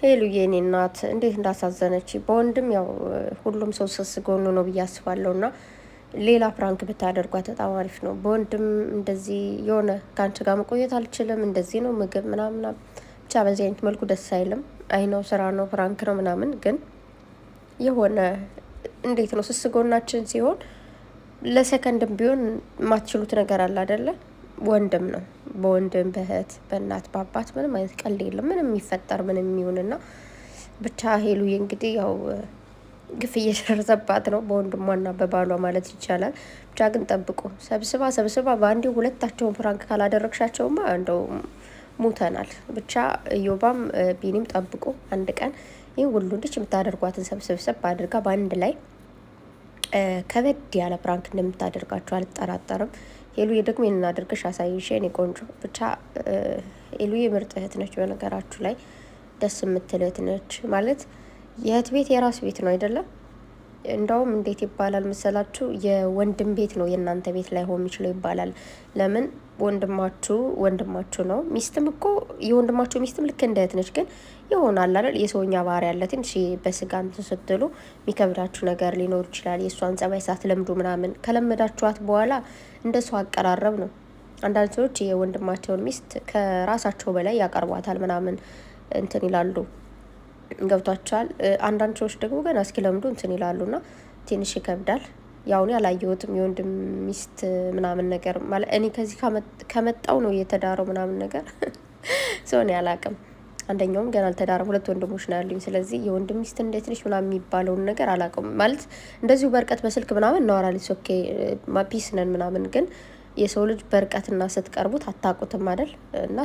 ሄሉ የኔ እናት እንዴት እንዳሳዘነች በወንድም ያው ሁሉም ሰው ስስጎኑ ነው ብዬ አስባለሁና ሌላ ፕራንክ ብታደርጓት በጣም አሪፍ ነው። በወንድም እንደዚህ የሆነ ከአንቺ ጋር መቆየት አልችልም እንደዚህ ነው ምግብ ምናምን ብቻ በዚህ አይነት መልኩ ደስ አይልም። አይ ነው ስራ ነው ፕራንክ ነው ምናምን ግን የሆነ እንዴት ነው ስስጎናችን ሲሆን ለሰከንድም ቢሆን የማትችሉት ነገር አለ አይደለ? ወንድም ነው በወንድም በእህት በእናት በአባት ምንም አይነት ቀልድ የለም። ምንም የሚፈጠር ምንም የሚሆንና ብቻ ሄሉዬ እንግዲህ ያው ግፍ እየደረሰባት ነው በወንድሟና በባሏ ማለት ይቻላል። ብቻ ግን ጠብቁ ሰብስባ በአንዴ ሁለታቸውን ፍራንክ ካላደረግሻቸውማ እንደው ሙተናል። ብቻ እዮባም ቢኒም ጠብቁ አንድ ቀን ይህ ሁሉ ልጅ የምታደርጓትን ሰብሰብ አድርጋ በአንድ ላይ ከበድ ያለ ፕራንክ እንደምታደርጋቸው አልጠራጠርም። ሄሉዬ ደግሞ ይሄንን አድርገሽ አሳይሽ የኔ ቆንጆ። ብቻ ሄሉዬ ምርጥ እህት ነች። በነገራችሁ ላይ ደስ የምትል እህት ነች ማለት የእህት ቤት የራስ ቤት ነው አይደለም። እንደውም እንዴት ይባላል መሰላችሁ የወንድም ቤት ነው የእናንተ ቤት ላይ ሆን የሚችለው ይባላል። ለምን ወንድማችሁ ነው። ሚስትም እኮ የወንድማችሁ ሚስትም ልክ እንደ እህት ነች። ግን ይሆናል አይደል የሰውኛ ባህሪ ያለ ትንሽ በስጋ እንትን ስትሉ የሚከብዳችሁ ነገር ሊኖር ይችላል። የእሷን ጸባይ ሳትለምዱ ምናምን ከለመዳችኋት በኋላ እንደ ሰው አቀራረብ ነው። አንዳንድ ሰዎች የወንድማቸውን ሚስት ከራሳቸው በላይ ያቀርቧታል ምናምን እንትን ይላሉ። ገብቷቸዋል። አንዳንድ ሰዎች ደግሞ ገና እስኪለምዱ እንትን ይላሉና ትንሽ ይከብዳል። ያው እኔ አላየሁትም የወንድም ሚስት ምናምን ነገር ማለት እኔ ከዚህ ከመጣው ነው የተዳረው ምናምን ነገር ሰው እኔ አላውቅም። አንደኛውም ገና አልተዳረም። ሁለት ወንድሞች ነው ያሉኝ። ስለዚህ የወንድም ሚስት እንዴት ነች ምናምን የሚባለውን ነገር አላውቅም። ማለት እንደዚሁ በርቀት በስልክ ምናምን እናወራለን። ኦኬ ፒስ ነን ምናምን ግን የሰው ልጅ በርቀትና ስትቀርቡት አታውቁትም አይደል? እና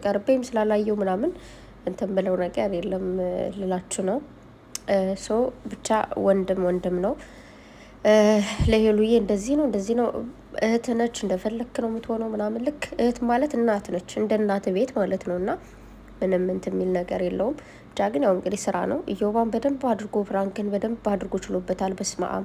ቀርቤም ስላላየው ምናምን እንትን ብለው ነገር የለም ልላችሁ ነው። ሶ ብቻ ወንድም ነው። ለሄሉዬ እንደዚህ ነው እህት ነች። እንደፈለክ ነው የምትሆነው ምናምን ልክ እህት ማለት እናት ነች። እንደ እናት ቤት ማለት ነው። እና ምንም እንትን የሚል ነገር የለውም። ብቻ ግን ያው እንግዲህ ስራ ነው። እዮባን በደንብ አድርጎ ፍራንክን በደንብ አድርጎ ችሎበታል። በስማም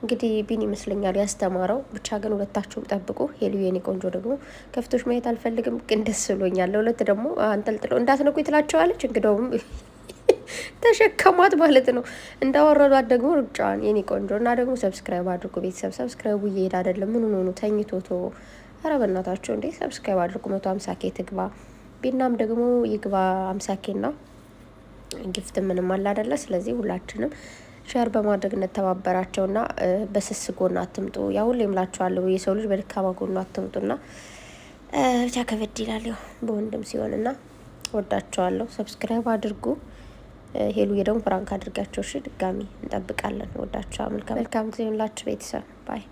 እንግዲህ ቢን ይመስለኛል ያስተማረው። ብቻ ግን ሁለታችሁም ጠብቁ። ሄሉዬ የኔ ቆንጆ ደግሞ ከፍቶሽ ማየት አልፈልግም፣ ግን ደስ ብሎኛል። ለሁለት ደግሞ አንጠልጥለው እንዳትነኩኝ ትላቸዋለች። እንግዲያውም ተሸከሟት ማለት ነው። እንዳወረዷት ደግሞ ሩጫዋን የኔ ቆንጆ እና ደግሞ ሰብስክራይብ አድርጉ ቤተሰብ። ሰብስክራይቡ እየሄድ አይደለም። ምን ሆኖ ተኝቶቶ? ኧረ በእናታቸው እንዴ ሰብስክራይብ አድርጉ። 150K ትግባ። ቢናም ደግሞ ይግባ 50K ጊፍት ምንም አለ አይደለ? ስለዚህ ሁላችንም ሼር በማድረግ እንተባበራቸውና በስስ ጎን አትምጡ። ያው ሁሌም እላችኋለሁ የሰው ልጅ በደካማ ጎኑ አትምጡና ብቻ ከበድ ይላል ያው በወንድም ሲሆንና ወዳቸዋለሁ። ሰብስክራይብ አድርጉ። ሄሉዬ ደግሞ ፍራንክ አድርጋቸው። እሺ ድጋሚ እንጠብቃለን። ወዳቸው። መልካም ጊዜ ይሁንላችሁ ቤተሰብ። ባይ